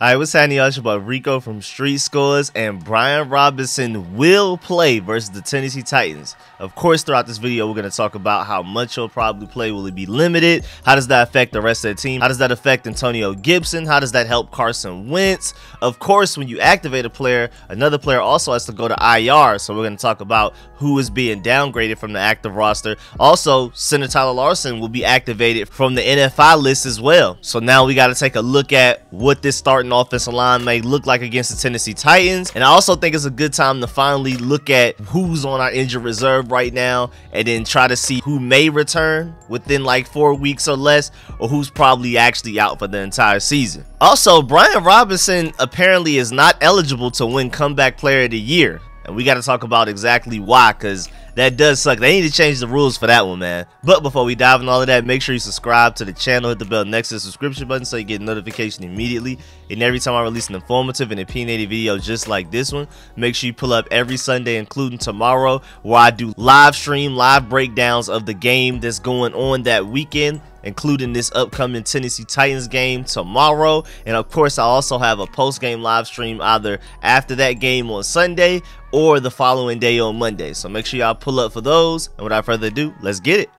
Alright, what's happening, y'all? It's your boy Rico from Street Scores, and Brian Robinson will play versus the Tennessee Titans. Of course, throughout this video, we're going to talk about how much he'll probably play. Will he be limited? How does that affect the rest of the team? How does that affect Antonio Gibson? How does that help Carson Wentz? Of course, when you activate a player, another player also has to go to IR, so we're going to talk about who is being downgraded from the active roster. Also, center Tyler Larsen will be activated from the NFI list as well. So now we got to take a look at what this starting offensive line may look like against the Tennessee Titans. And I also think it's a good time to finally look at who's on our injured reserve right now, and then try to see who may return within like 4 weeks or less, or who's probably actually out for the entire season. Also, Brian Robinson apparently is not eligible to win Comeback Player of the Year, and we got to talk about exactly why, because that does suck. They need to change the rules for that one, man. But before we dive into all of that, make sure you subscribe to the channel, hit the bell next to the subscription button so you get notification immediately. And every time I release an informative and opinionated video just like this one, make sure you pull up every Sunday, including tomorrow, where I do live breakdowns of the game that's going on that weekend, including this upcoming Tennessee Titans game tomorrow. And of course, I also have a post-game live stream either after that game on Sunday or the following day on Monday. So make sure y'all pull up for those. And without further ado, let's get it.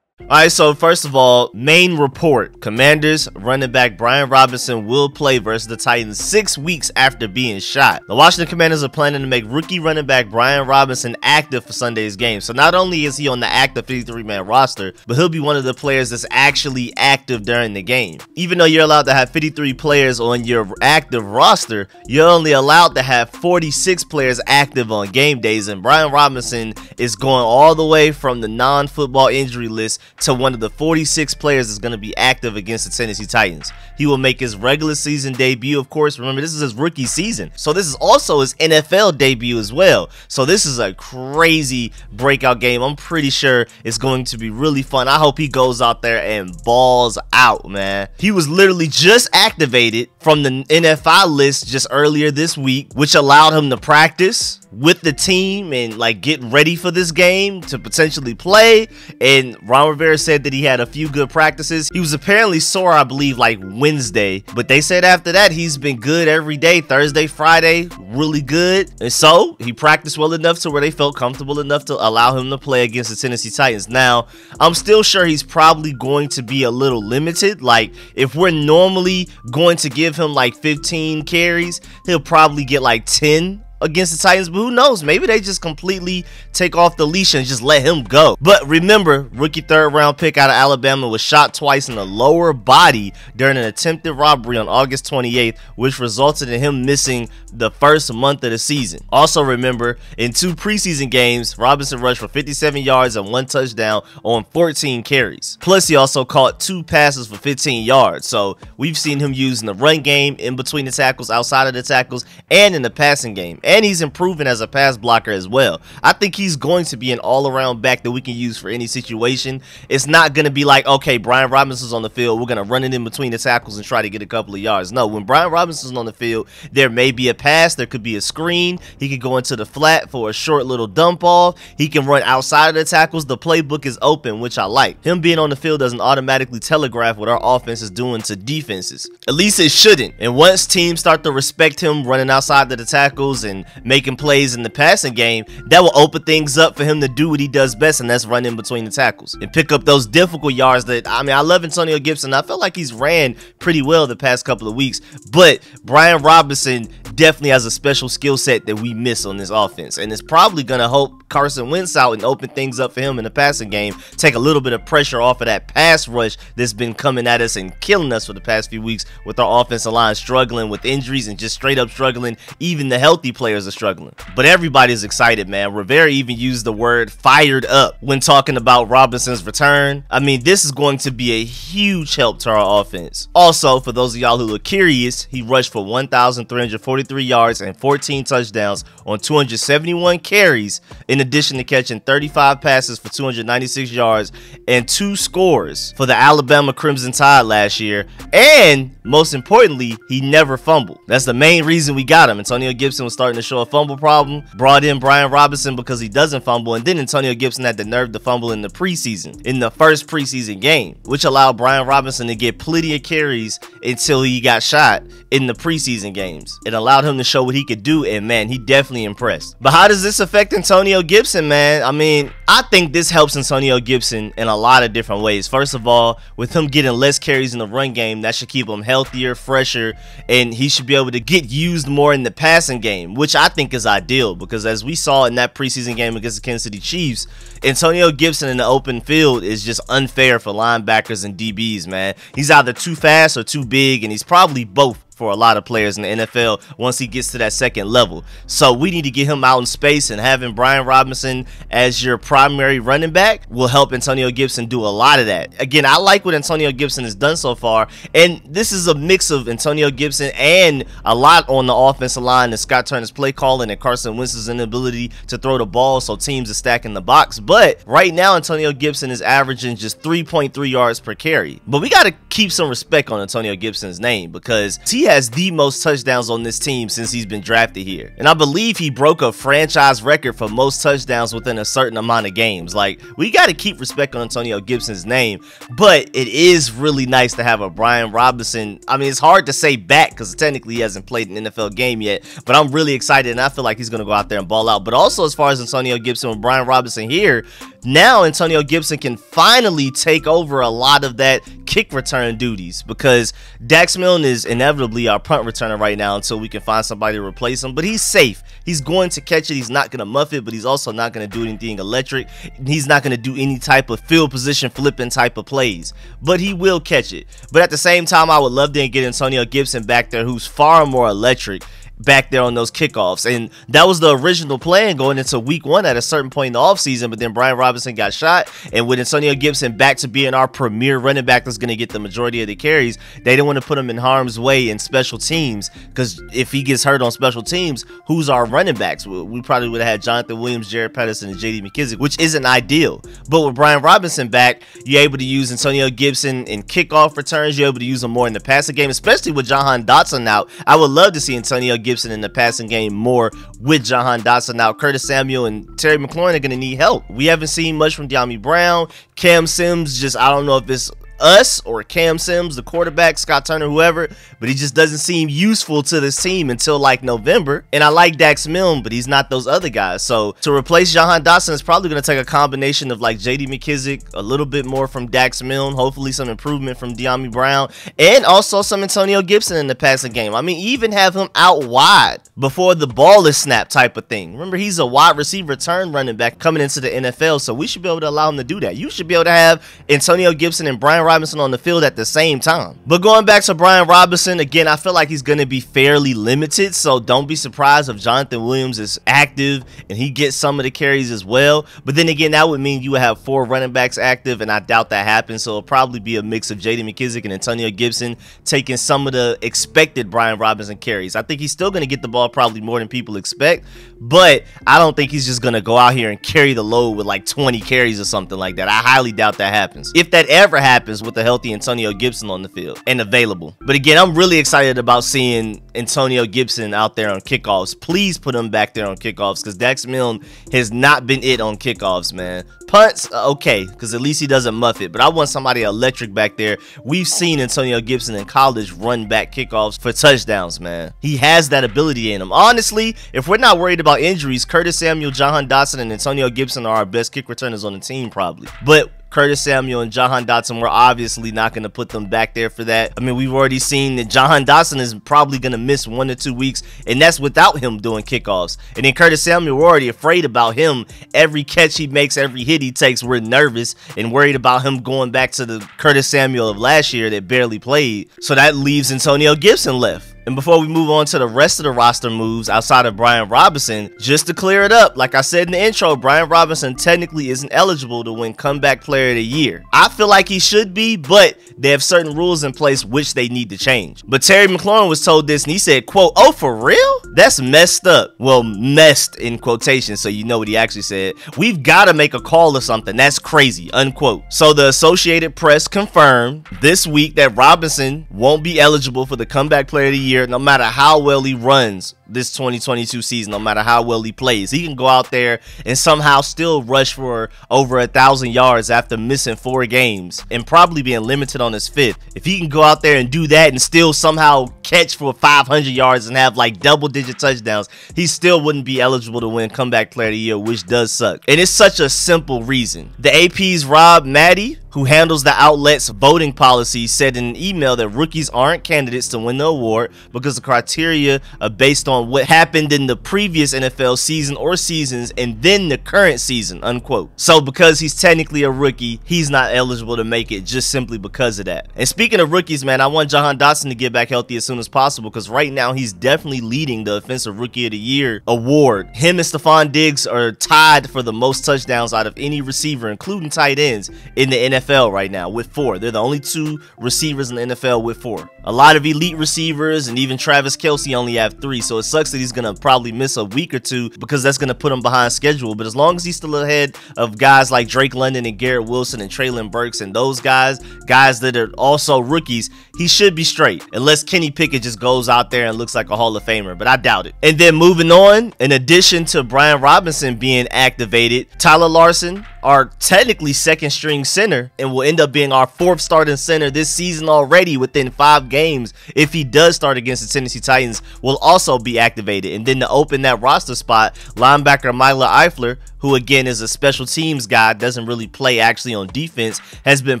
Alright, so first of all, main report. Commanders running back Brian Robinson will play versus the Titans 6 weeks after being shot. The Washington Commanders are planning to make rookie running back Brian Robinson active for Sunday's game. So not only is he on the active 53-man roster, but he'll be one of the players that's actually active during the game. Even though you're allowed to have 53 players on your active roster, you're only allowed to have 46 players active on game days, and Brian Robinson is going all the way from the non-football injury list to one of the 46 players that's going to be active against the Tennessee Titans. He will make his regular season debut, of course. Remember, this is his rookie season, so this is also his NFL debut as well. So this is a crazy breakout game. I'm pretty sure it's going to be really fun. I hope he goes out there and balls out, man. He was literally just activated from the NFI list just earlier this week, which allowed him to practice with the team and like get ready for this game to potentially play. And Ron Rivera said that he had a few good practices. He was apparently sore, I believe, like Wednesday, but they said after that he's been good every day. Thursday, Friday, really good. And so he practiced well enough to where they felt comfortable enough to allow him to play against the Tennessee Titans. Now, I'm still sure he's probably going to be a little limited. Like, if we're normally going to give him like 15 carries, he'll probably get like 10 against the Titans, but who knows? Maybe they just completely take off the leash and just let him go. But remember, rookie third-round pick out of Alabama was shot twice in the lower body during an attempted robbery on August 28th, which resulted in him missing the first month of the season. Also remember, in 2 preseason games, Robinson rushed for 57 yards and 1 touchdown on 14 carries. Plus, he also caught 2 passes for 15 yards. So we've seen him used in the run game, in between the tackles, outside of the tackles, and in the passing game. And he's improving as a pass blocker as well. I think he's going to be an all-around back that we can use for any situation. It's not going to be like, okay, Brian Robinson's on the field, we're going to run it in between the tackles and try to get a couple of yards. No, when Brian Robinson's on the field, there may be a pass, there could be a screen, he could go into the flat for a short little dump off, he can run outside of the tackles. The playbook is open, which I like. Him being on the field doesn't automatically telegraph what our offense is doing to defenses. At least it shouldn't. And once teams start to respect him running outside of the tackles and making plays in the passing game, that will open things up for him to do what he does best, and that's run in between the tackles and pick up those difficult yards. That, I mean, I love Antonio Gibson. I felt like he's ran pretty well the past couple of weeks, but Brian Robinson definitely has a special skill set that we miss on this offense, and it's probably going to help Carson Wentz out and open things up for him in the passing game, take a little bit of pressure off of that pass rush that's been coming at us and killing us for the past few weeks, with our offensive line struggling with injuries and just straight up struggling. Even the healthy players players are struggling. But everybody's excited, man. Rivera even used the word fired up when talking about Robinson's return. I mean, this is going to be a huge help to our offense. Also, for those of y'all who are curious, he rushed for 1,343 yards and 14 touchdowns on 271 carries, in addition to catching 35 passes for 296 yards and 2 scores for the Alabama Crimson Tide last year. And most importantly, he never fumbled. That's the main reason we got him. Antonio Gibson was starting to show a fumble problem, brought in Brian Robinson because he doesn't fumble, and then Antonio Gibson had the nerve to fumble in the preseason, in the first preseason game, which allowed Brian Robinson to get plenty of carries until he got shot in the preseason games. It allowed him to show what he could do, and man, he definitely impressed. But how does this affect Antonio Gibson, man? I mean, I think this helps Antonio Gibson in a lot of different ways. First of all, with him getting less carries in the run game, that should keep him healthier, fresher, and he should be able to get used more in the passing game, which I think is ideal, because as we saw in that preseason game against the Kansas City Chiefs, Antonio Gibson in the open field is just unfair for linebackers and DBs, man. He's either too fast or too big, and he's probably both for a lot of players in the NFL once he gets to that second level. So we need to get him out in space, and having Brian Robinson as your primary running back will help Antonio Gibson do a lot of that. Again, I like what Antonio Gibson has done so far, and this is a mix of Antonio Gibson and a lot on the offensive line and Scott Turner's play calling and Carson Wentz's inability to throw the ball, so teams are stacking the box. But right now, Antonio Gibson is averaging just 3.3 yards per carry. But we got to keep some respect on Antonio Gibson's name, because he has the most touchdowns on this team since he's been drafted here, and I believe he broke a franchise record for most touchdowns within a certain amount of games. Like, we got to keep respect on Antonio Gibson's name. But it is really nice to have a Brian Robinson. I mean, it's hard to say back because technically he hasn't played an NFL game yet, but I'm really excited, and I feel like he's going to go out there and ball out. But also, as far as Antonio Gibson and Brian Robinson here, now Antonio Gibson can finally take over a lot of that kick return duties, because Dax Milne is inevitably our punt returner right now until we can find somebody to replace him. But he's safe. He's going to catch it. He's not going to muff it, but he's also not going to do anything electric. He's not going to do any type of field position flipping type of plays, but he will catch it. But at the same time, I would love to get Antonio Gibson back there, who's far more electric back there on those kickoffs. And that was the original plan going into week 1 at a certain point in the offseason, but then Brian Robinson got shot, and with Antonio Gibson back to being our premier running back that's going to get the majority of the carries, they didn't want to put him in harm's way in special teams, because if he gets hurt on special teams, who's our running backs? We probably would have had Jonathan Williams, Jared Patterson, and J.D. McKissic, which isn't ideal. But with Brian Robinson back, you're able to use Antonio Gibson in kickoff returns. You're able to use him more in the passing game, especially with Jahan Dotson out. I would love to see Antonio Gibson in the passing game more with Jahan Dotson out. Curtis Samuel and Terry McLaurin are going to need help. We haven't seen much from Dyami Brown. Cam Sims, just, I don't know if it's us or Cam Sims, the quarterback, Scott Turner, whoever, but he just doesn't seem useful to this team until like November. And I like Dax Milne, but he's not those other guys. So to replace Jahan Dotson is probably going to take a combination of like J.D. McKissic, a little bit more from Dax Milne, hopefully some improvement from Dyami Brown, and also some Antonio Gibson in the passing game. I mean, even have him out wide before the ball is snapped type of thing. Remember, he's a wide receiver turn running back coming into the NFL, so we should be able to allow him to do that. You should be able to have Antonio Gibson and Brian Robinson on the field at the same time. But going back to Brian Robinson, again, I feel like he's going to be fairly limited, so don't be surprised if Jonathan Williams is active and he gets some of the carries as well. But then again, that would mean you would have 4 running backs active, and I doubt that happens, so it'll probably be a mix of J.D. McKissic and Antonio Gibson taking some of the expected Brian Robinson carries. I think he's still going to get the ball probably more than people expect, but I don't think he's just going to go out here and carry the load with like 20 carries or something like that. I highly doubt that happens. If that ever happens with a healthy Antonio Gibson on the field and available. But again, I'm really excited about seeing Antonio Gibson out there on kickoffs. Please put him back there on kickoffs, because Dax Milne has not been it on kickoffs, man. Punts, okay, because at least he doesn't muff it, but I want somebody electric back there. We've seen Antonio Gibson in college run back kickoffs for touchdowns, man. He has that ability in him. Honestly, if we're not worried about injuries, Curtis Samuel, Jahan Dotson, and Antonio Gibson are our best kick returners on the team probably. But Curtis Samuel and Jahan Dotson, we're obviously not going to put them back there for that. I mean, we've already seen that Jahan Dotson is probably going to miss 1 to 2 weeks, and that's without him doing kickoffs. And then Curtis Samuel, we're already afraid about him. Every catch he makes, every hit he takes, we're nervous and worried about him going back to the Curtis Samuel of last year that barely played. So that leaves Antonio Gibson left. And before we move on to the rest of the roster moves outside of Brian Robinson, just to clear it up, like I said in the intro, Brian Robinson technically isn't eligible to win Comeback Player of the Year. I feel like he should be, but they have certain rules in place which they need to change. But Terry McLaurin was told this and he said, quote, "Oh, for real? That's messed up." Well, messed in quotation, so you know what he actually said. "We've got to make a call or something. That's crazy," unquote. So the Associated Press confirmed this week that Robinson won't be eligible for the Comeback Player of the Year no matter how well he runs this 2022 season, no matter how well he plays. He can go out there and somehow still rush for over 1,000 yards after missing 4 games and probably being limited on his 5th. If he can go out there and do that and still somehow catch for 500 yards and have like double-digit touchdowns, he still wouldn't be eligible to win Comeback Player of the Year, which does suck. And it's such a simple reason. The AP's Rob Maddie, who handles the outlet's voting policy, said in an email that rookies aren't candidates to win the award because the criteria are based on what happened in the previous NFL season or seasons and then the current season, unquote. So because he's technically a rookie, he's not eligible to make it just simply because of that. And speaking of rookies, man, I want Jahan Dotson to get back healthy as soon as possible because right now he's definitely leading the Offensive Rookie of the Year award. Him and Stefon Diggs are tied for the most touchdowns out of any receiver, including tight ends, in the NFL right now with 4. They're the only 2 receivers in the NFL with 4. A lot of elite receivers and even Travis Kelce only have 3, so it sucks that he's gonna probably miss a week or 2 because that's gonna put him behind schedule. But as long as he's still ahead of guys like Drake London and Garrett Wilson and Treylon Burks and those guys that are also rookies, he should be straight, unless Kenny Pickett just goes out there and looks like a Hall of Famer, but I doubt it. And then moving on, in addition to Brian Robinson being activated, Tyler Larsen, our technically second string center, and will end up being our 4th starting center this season already within 5 games if he does start against the Tennessee Titans, will also be activated. And then to open that roster spot, linebacker Milo Eifler, who again is a special teams guy, doesn't really play actually on defense, has been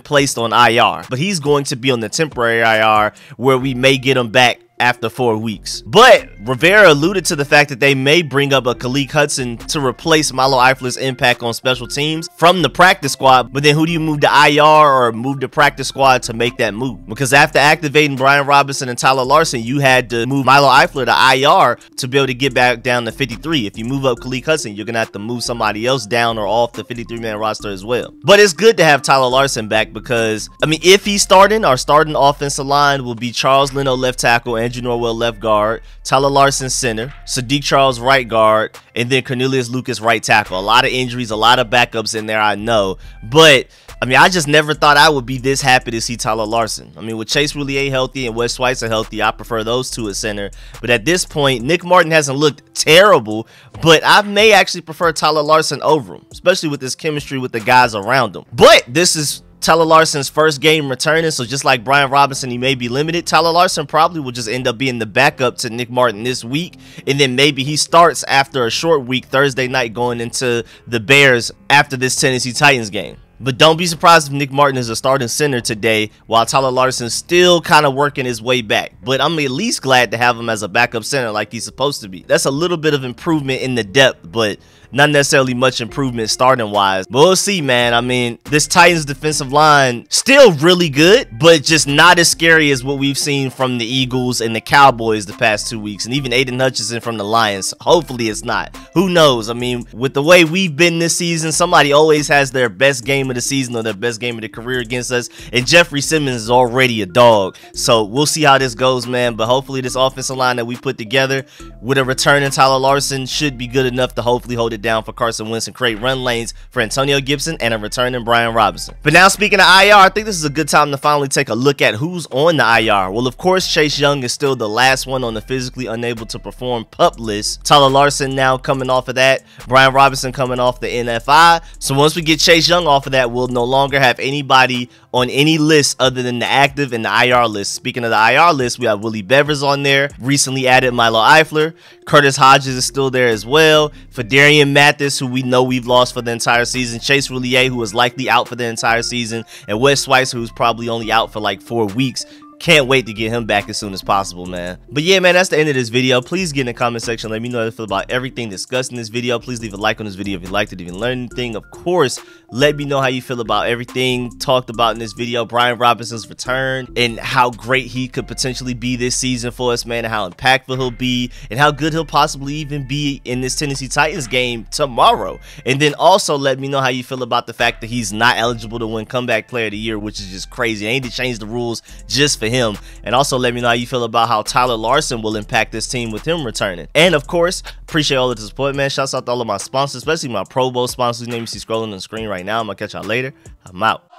placed on IR. But he's going to be on the temporary IR where we may get him back after 4 weeks. But Rivera alluded to the fact that they may bring up a Khaleke Hudson to replace Milo Eifler's impact on special teams from the practice squad. But then who do you move to IR or move to practice squad to make that move? Because after activating Brian Robinson and Tyler Larsen, you had to move Milo Eifler to IR to be able to get back down to 53. If you move up Khaleke Hudson, you're gonna have to move somebody else down or off the 53-man roster as well. But it's good to have Tyler Larsen back because, I mean, if he's starting, our starting offensive line will be Charles Leno left tackle, Andrew Norwell left guard, Tyler Larsen center, Sadiq Charles right guard, and then Cornelius Lucas right tackle. A lot of injuries, a lot of backups in there, I know, but I mean, I just never thought I would be this happy to see Tyler Larsen. I mean, with Chase Roullier healthy and Wes Schweitzer healthy, I prefer those 2 at center. But at this point, Nick Martin hasn't looked terrible, but I may actually prefer Tyler Larsen over him, especially with his chemistry with the guys around him. But this is Tyler Larsen's first game returning, so just like Brian Robinson, he may be limited. Tyler Larsen probably will just end up being the backup to Nick Martin this week, and then maybe he starts after a short week Thursday night going into the Bears after this Tennessee Titans game. But don't be surprised if Nick Martin is a starting center today while Tyler Larsen's still kind of working his way back. But I'm at least glad to have him as a backup center like he's supposed to be. That's a little bit of improvement in the depth, but not necessarily much improvement starting wise. But we'll see, man. I mean, this Titans defensive line still really good, but just not as scary as what we've seen from the Eagles and the Cowboys the past 2 weeks, and even Aiden Hutchinson from the Lions. Hopefully it's not. Who knows? I mean, with the way we've been this season, somebody always has their best game of the season or their best game of the career against us, and Jeffrey Simmons is already a dog. So we'll see how this goes, man. But hopefully this offensive line that we put together with a return in Tyler Larsen should be good enough to hopefully hold it down for Carson Wentz and create run lanes for Antonio Gibson and a return in Brian Robinson. But now, speaking of IR, I think this is a good time to finally take a look at who's on the IR. Well, of course, Chase Young is still the last one on the physically unable to perform PUP list. Tyler Larsen now coming off of that. Brian Robinson coming off the NFI. So once we get Chase Young off of that, we'll no longer have anybody on any list other than the active and the IR list. Speaking of the IR list, we have Willie Bevers on there. Recently added Milo Eifler. Curtis Hodges is still there as well. Fadarian Mathis, who we know we've lost for the entire season. Chase Roullier, who is likely out for the entire season. And Wes Schweitzer, who's probably only out for like 4 weeks. Can't wait to get him back as soon as possible, man. But yeah, man, that's the end of this video. Please get in the comment section. Let me know how you feel about everything discussed in this video. Please leave a like on this video if you liked it, if you learned anything. Of course, let me know how you feel about everything talked about in this video. Brian Robinson's return and how great he could potentially be this season for us, man, and how impactful he'll be and how good he'll possibly even be in this Tennessee Titans game tomorrow. And then also let me know how you feel about the fact that he's not eligible to win Comeback Player of the Year, which is just crazy. They need to change the rules just for him. And also let me know how you feel about how Tyler Larsen will impact this team with him returning. And of course, appreciate all of the support, man. Shouts out to all of my sponsors, especially my Pro Bowl sponsors. Name you see scrolling on the screen right now. I'm gonna catch y'all later. I'm out.